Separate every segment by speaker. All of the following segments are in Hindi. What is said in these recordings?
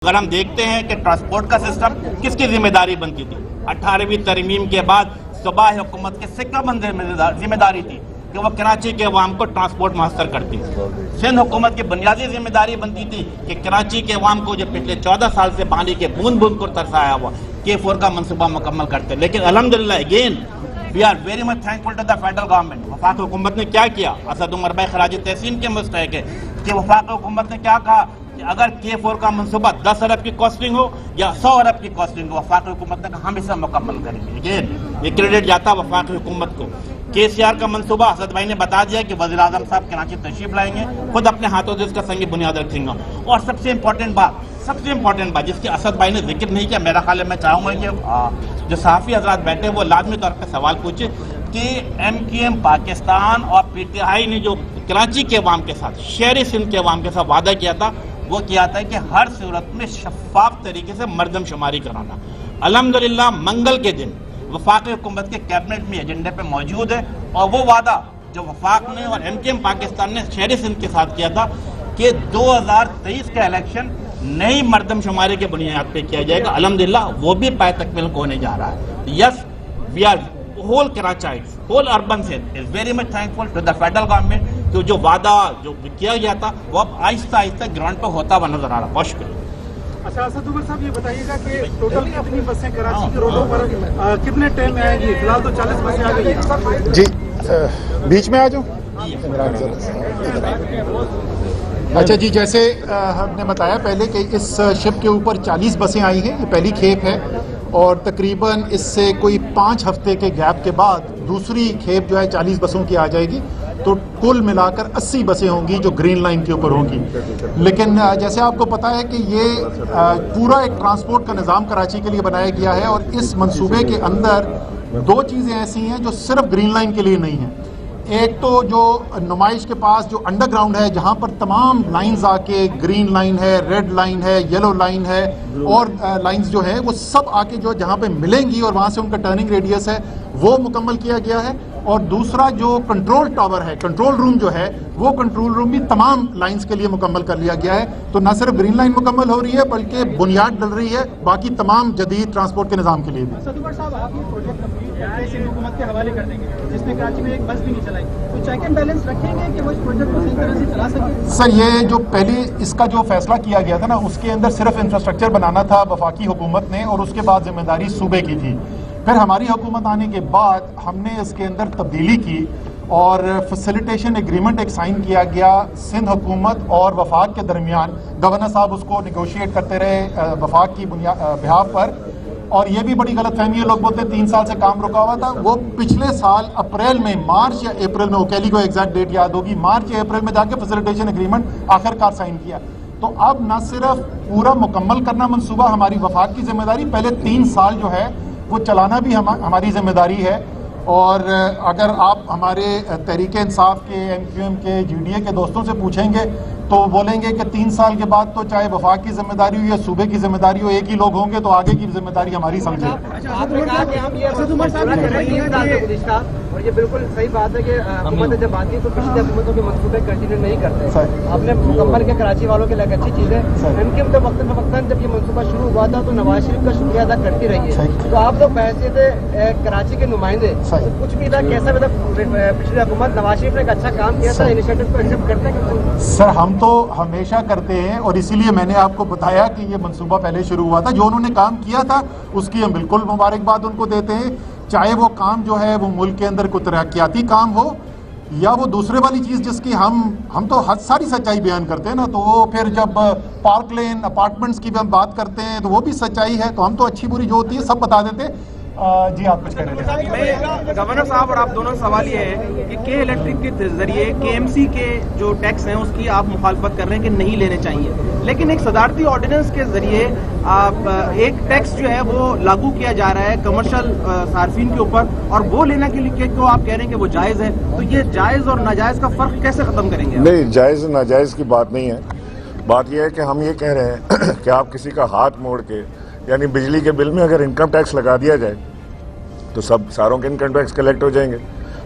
Speaker 1: अगर हम देखते हैं कि ट्रांसपोर्ट का सिस्टम किसकी जिम्मेदारी बनती थी, 18वीं तरमीम के बाद सूबाई हुकूमत के सिक्काबंद जिम्मेदारी थी कि वो कराची के अवाम को ट्रांसपोर्ट मुहस्सर करती। सिंध हुकूमत की बुनियादी जिम्मेदारी बनती थी कि कराची के अवाम को जो पिछले 14 साल से पानी के बूंद बूंद को तरसाया हुआ K4 का मनसूबा मुकम्मल करते। लेकिन अल्हम्दुलिल्लाह again we are very much thankful to the federal government. वफाक हुकूमत ने क्या किया, असद उमर भाई खराज तहसीन के मुस्तहक है कि वफाक हुकूमत ने क्या कहा कि अगर K4 का मनसूबा 10 अरब की कॉस्टिंग हो या 100 अरब की कॉस्टिंग हो, वफाक हुकूमत ने कहा हम इसे मुकम्मल करेंगे। अगेन ये क्रेडिट जाता वफाक हुकूमत को। KCR का मनसूबा असद भाई ने बता दिया कि वज़ीर आज़म साहब कराची तशरीफ लाएंगे, खुद अपने हाथों से इसका संगी बुनियाद रखेंगे। और सबसे इम्पोर्टेंट बात जिसकी असद भाई ने जिक्र नहीं किया, मेरा ख्याल है मैं चाहूँगा कि जो सहाफ़ी हजरात बैठे वो लाजमी तौर पर सवाल पूछे कि MQM पाकिस्तान और PTI ने जो कराची के अवाम के साथ, शहरी सिंध के अवाम के साथ वादा किया था, वो किया था कि हर सूरत में शफाफ तरीके से मरदमशुमारी कराना। अल्हम्दुलिल्लाह मंगल के दिन वफाक हुकूमत के कैबिनेट में एजेंडे पे मौजूद है और वो वादा जो वफाक ने और MQM पाकिस्तान ने शहरी सिंध के साथ किया था कि 2023 का इलेक्शन नई मरदमशुमारी के बुनियाद पे किया जाएगा, अल्हम्दुलिल्लाह वो भी पाए तकमील होने जा रहा है। Yes we are whole Karachiites, whole urban set is very much thankful to the federal government. तो जो वादा जो किया गया था वो अब आहिस्ता आहिस्ता ग्राउंड पर होता हुआ नजर आ रहा है। बहुत शुक्रिया।
Speaker 2: अच्छा असद उमर साहब ये बताइएगा कि टोटल कितनी बसें कराची के रोडों पर कितने टाइम में आएंगी? फिलहाल तो 40 बसें आ गई हैं।
Speaker 3: जी बीच में आ जाओ। अच्छा जी, जैसे हमने बताया पहले कि इस शिप के ऊपर 40 बसें आई हैं, ये पहली खेप है और तकरीबन इससे कोई 5 हफ्ते के गैप के बाद दूसरी खेप जो है 40 बसों की आ जाएगी। तो कुल मिलाकर 80 बसें होंगी जो ग्रीन लाइन के ऊपर होंगी। लेकिन जैसे आपको पता है कि ये पूरा एक ट्रांसपोर्ट का निज़ाम कराची के लिए बनाया गया है और इस मंसूबे के अंदर 2 चीज़ें ऐसी हैं जो सिर्फ ग्रीन लाइन के लिए नहीं हैं। एक तो जो नुमाइश के पास जो अंडरग्राउंड है जहाँ पर तमाम लाइंस आके, ग्रीन लाइन है, रेड लाइन है, येलो लाइन है और लाइंस जो है वो सब आके जो जहाँ पे मिलेंगी और वहाँ से उनका टर्निंग रेडियस है वो मुकम्मल किया गया है। और दूसरा जो कंट्रोल टावर है, कंट्रोल रूम जो है, वो कंट्रोल रूम भी तमाम लाइंस के लिए मुकम्मल कर लिया गया है। तो न सिर्फ ग्रीन लाइन मुकम्मल हो रही है बल्कि बुनियाद डल रही है बाकी तमाम जदीद ट्रांसपोर्ट के निज़ाम के लिए भी।
Speaker 2: साहब आप ये प्रोजेक्ट सिंध हुकूमत के हवाले कर देंगे जिसने कराची में एक बस भी नहीं चलाई, तो चेक एंड बैलेंस रखेंगे कि वो इस प्रोजेक्ट को सही तरह से चला सके?
Speaker 3: सर ये जो पहले इसका जो फैसला किया गया था ना, उसके अंदर सिर्फ इंफ्रास्ट्रक्चर बनाना था वफाकी हुकूमत ने और उसके बाद जिम्मेदारी सूबे की थी। फिर हमारी हुकूमत आने के बाद हमने इसके अंदर तब्दीली की और फैसिलिटेशन एग्रीमेंट एक साइन किया गया सिंध हुकूमत और वफाक के दरमियान। गवर्नर साहब उसको निगोशिएट करते रहे वफाक की बिहाफ पर। और ये भी बड़ी गलतफहमी है, लोग बोलते 3 साल से काम रुका हुआ था। वो पिछले साल अप्रैल में, मार्च या अप्रैल में, ओकेली को एग्जैक्ट डेट याद होगी, मार्च या अप्रैल में जाके फैसिलिटेशन एग्रीमेंट आखिरकार साइन किया। तो अब न सिर्फ पूरा मुकम्मल करना मंसूबा हमारी वफाक की जिम्मेदारी, पहले 3 साल जो है वो चलाना भी हमारी जिम्मेदारी है। और अगर आप हमारे तहरीक इंसाफ के, MQM के, GDA के दोस्तों से पूछेंगे तो बोलेंगे कि 3 साल के बाद तो चाहे वफाक की जिम्मेदारी हो या सूबे की जिम्मेदारी हो, एक ही लोग होंगे, तो आगे की जिम्मेदारी हमारी समझे।
Speaker 2: आपने कहा कि हम ये और ये बिल्कुल सही बात है कि हुकूमत जब आती है तो पिछली हुकूमतों के मंसूबे कंटिन्यू नहीं करते। आपने मुकम्मल के कराची वालों के लिए अच्छी चीज़ है। MQM तो वक्तन फवक्तन जब ये मंसूबा शुरू हुआ था तो नवाज शरीफ का शुक्रिया अदा करती रही है। तो आप लोग बहैसियत कराची के नुमाइंदे तो कुछ भी था, कैसा भी था, पिछली हुकूमत नवाज शरीफ ने एक अच्छा काम किया था, इनिशिएटिव को एक्सेप्ट करते हैं?
Speaker 3: सर हम तो हमेशा करते हैं और इसीलिए मैंने आपको बताया कि ये मंसूबा पहले शुरू हुआ था। जो उन्होंने काम किया था उसकी हम बिल्कुल मुबारकबाद उनको देते हैं, चाहे वो काम जो है वो मुल्क के अंदर कोई तरक्याती काम हो या वो दूसरे वाली चीज़ जिसकी हम तो हद सारी सच्चाई बयान करते हैं ना। तो वो फिर जब पार्क लेन अपार्टमेंट्स की भी हम बात करते हैं तो वो भी सच्चाई है। तो हम तो अच्छी बुरी जो होती है सब बता देते हैं। जी आप कुछ कह रहे थे?
Speaker 4: गवर्नर साहब और आप दोनों सवाल ये है कि के इलेक्ट्रिक के जरिए KMC के जो टैक्स हैं उसकी आप मुखालफत कर रहे हैं कि नहीं लेने चाहिए, लेकिन एक सदारती ऑर्डिनेंस के जरिए आप एक टैक्स जो है वो लागू किया जा रहा है कमर्शियल सार्फिन के ऊपर और वो लेना के लिए क्यों आप कह रहे हैं कि वो जायज़ है? तो ये जायज़ और नाजायज़ का फ़र्क कैसे ख़त्म करेंगे?
Speaker 5: नहीं, जायज़ नाजायज़ की बात नहीं है। बात यह है कि हम ये कह रहे हैं कि आप किसी का हाथ मोड़ के, यानी बिजली के बिल में अगर इनकम टैक्स लगा दिया जाए तो सब सारों के इनकम टैक्स कलेक्ट हो जाएंगे।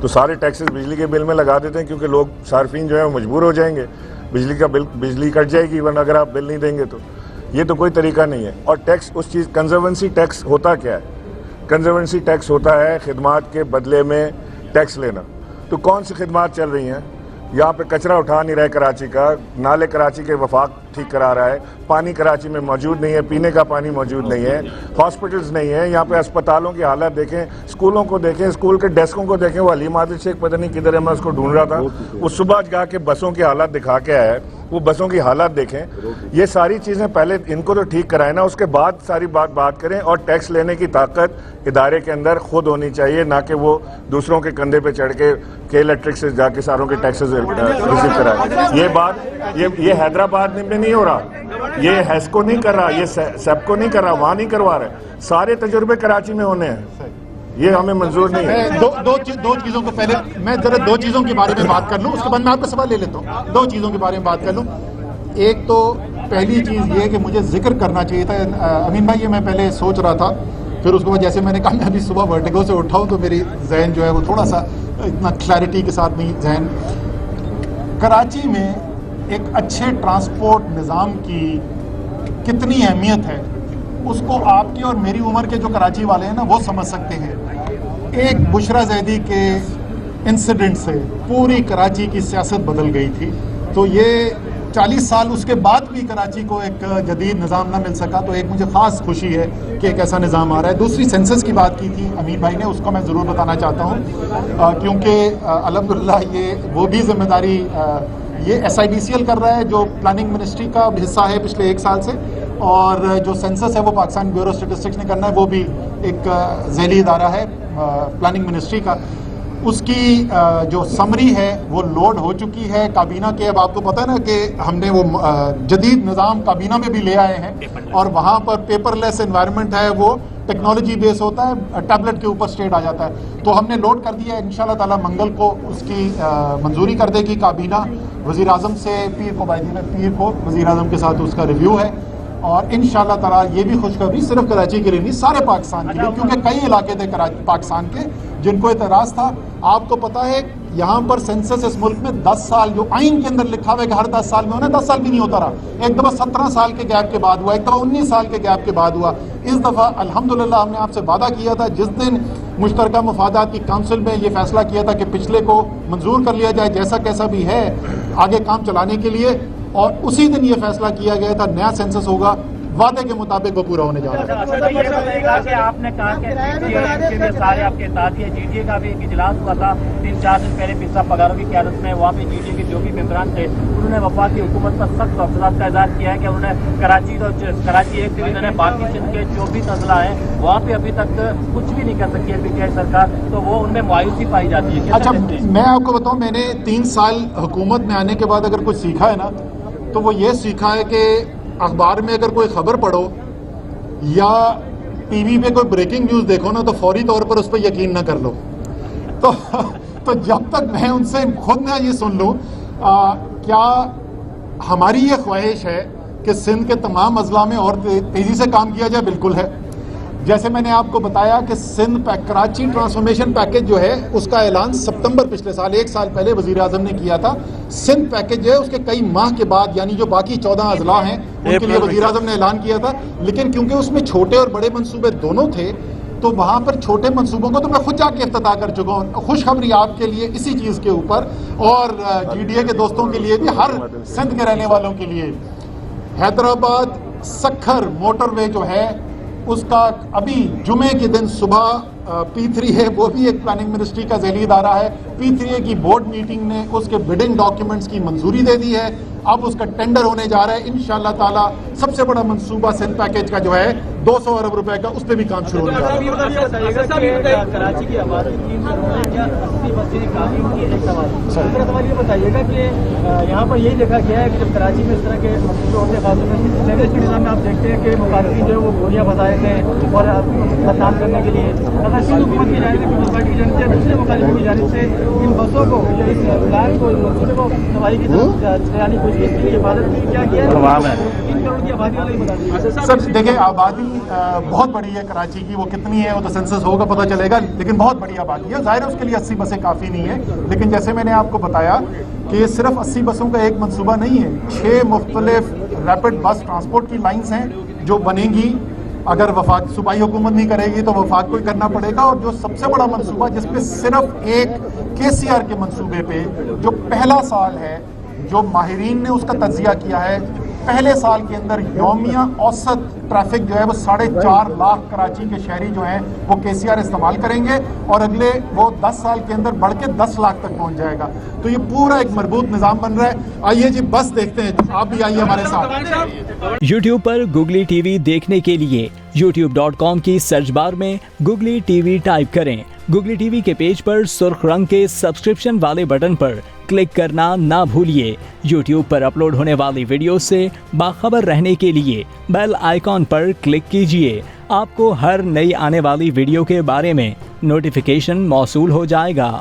Speaker 5: तो सारे टैक्सेस बिजली के बिल में लगा देते हैं क्योंकि लोग सार्फिन जो है वो मजबूर हो जाएंगे, बिजली कट जाएगी वरना अगर आप बिल नहीं देंगे तो। ये तो कोई तरीका नहीं है। और टैक्स उस चीज़, कंजर्वेंसी टैक्स होता क्या है? कंजर्वेंसी टैक्स होता है खिदमात के बदले में टैक्स लेना। तो कौन सी खिदमात चल रही हैं? यहाँ पे कचरा उठा नहीं रहा है कराची का, नाले कराची के वफाक ठीक करा रहा है, पानी कराची में मौजूद नहीं है, पीने का पानी मौजूद नहीं है, हॉस्पिटल्स नहीं है, यहाँ पे अस्पतालों की हालत देखें, स्कूलों को देखें, स्कूल के डेस्कों को देखें। वो अलीम आदिल शेख पता नहीं किधर है, मैं उसको ढूंढ रहा था, वो सुबह जाके बसों की हालत दिखा के आया है, वो बसों की हालत देखें। ये सारी चीज़ें पहले इनको तो ठीक कराएं ना, उसके बाद सारी बात करें। और टैक्स लेने की ताकत इदारे के अंदर खुद होनी चाहिए, ना कि वो दूसरों के कंधे पे चढ़ के इलेक्ट्रिक से जाके सारों के टैक्सेस रिसीव कराए। ये बात ये हैदराबाद में नहीं हो रहा, ये हैस्को नहीं कर रहा, ये सेप्को नहीं कर रहा, वहाँ नहीं करवा रहे। सारे तजुर्बे कराची में होने हैं, ये हमें मंजूर नहीं है।
Speaker 3: दो चीज़ों को पहले मैं जरा दो चीज़ों के बारे में बात कर लूँ, उसके बाद मैं आपका सवाल ले लेता हूँ। दो चीज़ों के बारे में बात कर लूँ। एक तो पहली चीज़ ये कि मुझे जिक्र करना चाहिए था, अमीन भाई, ये मैं पहले सोच रहा था, फिर उसके बाद जैसे मैंने कहा मैं अभी सुबह वर्टिगो से उठाऊँ तो मेरी जहन जो है वो थोड़ा सा इतना क्लैरिटी के साथ नहीं जहन। कराची में एक अच्छे ट्रांसपोर्ट निज़ाम की कितनी अहमियत है उसको आपकी और मेरी उम्र के जो कराची वाले हैं ना वो समझ सकते हैं। एक बुशरा जैदी के इंसिडेंट से पूरी कराची की सियासत बदल गई थी। तो ये 40 साल उसके बाद भी कराची को एक जदीद निज़ाम ना मिल सका, तो एक मुझे ख़ास खुशी है कि एक ऐसा निज़ाम आ रहा है। दूसरी सेंसस की बात की थी अमीर भाई ने, उसको मैं ज़रूर बताना चाहता हूँ, क्योंकि अल्हम्दुलिल्लाह ये वो भी जिम्मेदारी ये SIDCL कर रहा है जो प्लानिंग मिनिस्ट्री का हिस्सा है पिछले 1 साल से, और जो सेंसस है वो पाकिस्तान ब्यूरो स्टेटिस्टिक्स ने करना है, वो भी एक ज़ैली इदारा है प्लानिंग मिनिस्ट्री का। उसकी जो समरी है वो लोड हो चुकी है काबीना के। अब आपको पता है ना कि हमने वो जदीद निज़ाम काबीना में भी ले आए हैं, और वहाँ पर पेपरलेस एनवायरनमेंट है, वो टेक्नोलॉजी बेस होता है, टैबलेट के ऊपर स्टेट आ जाता है। तो हमने लोड कर दिया है, इंशाल्लाह ताला मंगल को उसकी मंजूरी कर देगी काबीना। वज़ीर आज़म से पीर को पीर को वज़ीर आज़म के साथ उसका रिव्यू है, और इंशाल्लाह ताला ये भी खुशखबरी सिर्फ कराची के लिए नहीं सारे पाकिस्तान के लिए, क्योंकि कई इलाके थे पाकिस्तान के जिनको एतराज़ था। आपको पता है यहाँ पर सेंसस इस मुल्क में 10 साल जो आइन के अंदर लिखा हुआ है कि हर 10 साल में होना, 10 साल भी नहीं होता रहा। एक दफ़ा 17 साल के गैप के बाद हुआ, एक दफ़ा 19 साल के गैप के बाद हुआ। इस दफ़ा अल्हम्दुलिल्लाह हमने आपसे वादा किया था जिस दिन मुश्तरका मुफादात की काउंसिल में ये फैसला किया था कि पिछले को मंजूर कर लिया जाए जैसा कैसा भी है आगे काम चलाने के लिए, और उसी दिन ये फैसला किया गया था नया सेंसस होगा, वादे के मुताबिक वो पूरा होने जा रहा है।
Speaker 6: कि आपने कहा कि सारे आपके साथी है, GDA का भी एक इजलास हुआ था 3-4 दिन पहले पिस्सा पगारों की क़यादत में, वहाँ पे GDA के जो भी मेंबरान थे उन्होंने वफाकी हुकूमत पर सख्त अफसरात का इज़हार किया है कि उन्होंने कराची एक डिवीज़न है, बाकी सिंध के 24 अजला हैं वहाँ पे अभी तक कुछ भी नहीं कर सकी है PTI सरकार, तो वो उनमें मायूसी पाई जाती है।
Speaker 3: अच्छा, मैं आपको बताऊँ, मैंने 3 साल हुकूमत में आने के बाद अगर कुछ सीखा है ना तो वो ये सीखा है कि अखबार में अगर कोई खबर पढ़ो या टीवी पे कोई ब्रेकिंग न्यूज़ देखो ना तो फौरी तौर पर उस पर यकीन ना कर लो। तो जब तक मैं उनसे खुद ना ये सुन लूँ क्या हमारी ये ख्वाहिश है कि सिंध के तमाम अजला में और तेज़ी से काम किया जाए, बिल्कुल है। जैसे मैंने आपको बताया कि सिंध कराची ट्रांसफॉर्मेशन पैकेज जो है उसका ऐलान सितंबर पिछले साल 1 साल पहले वज़ीर आज़म ने किया था। सिंध पैकेज जो है उसके कई माह के बाद, यानी जो बाकी 14 अजला हैं उनके लिए वज़ीर आज़म ने ऐलान किया था, लेकिन क्योंकि उसमें छोटे और बड़े मंसूबे दोनों थे तो वहाँ पर छोटे मंसूबों को तो मैं खुद जाके इफ्तिताह कर चुका हूँ। खुशखबरी आपके लिए इसी चीज़ के ऊपर, और GDA के दोस्तों के लिए भी, हर सिंध के रहने वालों के लिए, हैदराबाद सखर मोटरवे जो है उसका अभी जुमे के दिन सुबह P3 है, वो भी एक प्लानिंग मिनिस्ट्री का ज़ैली इदारा है। P3 की बोर्ड मीटिंग ने उसके बिडिंग डॉक्यूमेंट्स की मंजूरी दे दी है, अब उसका टेंडर होने जा रहा है। इंशाल्लाह ताला सबसे बड़ा मंसूबा सिंध पैकेज का जो है 200 अरब रुपए का, उस पर भी काम शुरू होने जा रहा है।
Speaker 6: कराची की आबादी 3 करोड़ है, क्या 80 बसें काफी होंगी? एक सवाल।
Speaker 2: दूसरा सवाल ये बताइएगा कि यहाँ पर यही देखा गया है कि जब कराची में इस तरह के मसले होते हैं, खासतौर पर निज़ाम में आप देखते हैं कि मुखालिफिन जो है वो गोलियाँ बजाए थे और मतदान करने के लिए,
Speaker 4: सिंध हुकूमत की जानिब से, पीपल्स पार्टी की जानिब से, दूसरे मुखालिफों की जानिब से इन बसों को या इस प्लान को, इस मंसूबे को सवारी की तरफ चलाने की कोशिश की, हिफाजत की, क्या किया है? 3 करोड़ की आबादी वाला ही बता दीजिए
Speaker 3: सर देखिए, आबादी बहुत बड़ी है कराची की, वो कितनी है वो तो सेंसस होगा पता चलेगा, लेकिन बहुत बड़ी आबादी है। जाहिर है उसके लिए 80 बसें काफ़ी नहीं है, लेकिन जैसे मैंने आपको बताया कि ये सिर्फ 80 बसों का एक मंसूबा नहीं है, 6 मुख्तलिफ रैपिड बस ट्रांसपोर्ट की लाइन्स हैं जो बनेंगी। अगर वफाक सूबाई हुकूमत नहीं करेगी तो वफाक को ही करना पड़ेगा। और जो सबसे बड़ा मंसूबा जिसपे सिर्फ एक KCR के मंसूबे पे जो पहला साल है, जो माहिरीन ने उसका तज्जिया किया है, पहले साल के अंदर यौमिया औसत ट्रैफिक जो है वो 4.5 लाख कराची के शहरी जो हैं वो KCR इस्तेमाल करेंगे और अगले वो 10 साल के अंदर बढ़ के 10 लाख तक पहुंच जाएगा। तो ये पूरा एक मजबूत निज़ाम बन रहा है। आइए जी बस देखते हैं, आप भी आइए हमारे साथ।
Speaker 7: YouTube पर Google TV देखने के लिए youtube.com की सर्च बार में Google TV टाइप करें। Google TV के पेज पर सुर्ख रंग के सब्सक्रिप्शन वाले बटन पर क्लिक करना ना भूलिए। YouTube पर अपलोड होने वाली वीडियो से बाखबर रहने के लिए बेल आइकॉन पर क्लिक कीजिए। आपको हर नई आने वाली वीडियो के बारे में नोटिफिकेशन मौसूल हो जाएगा।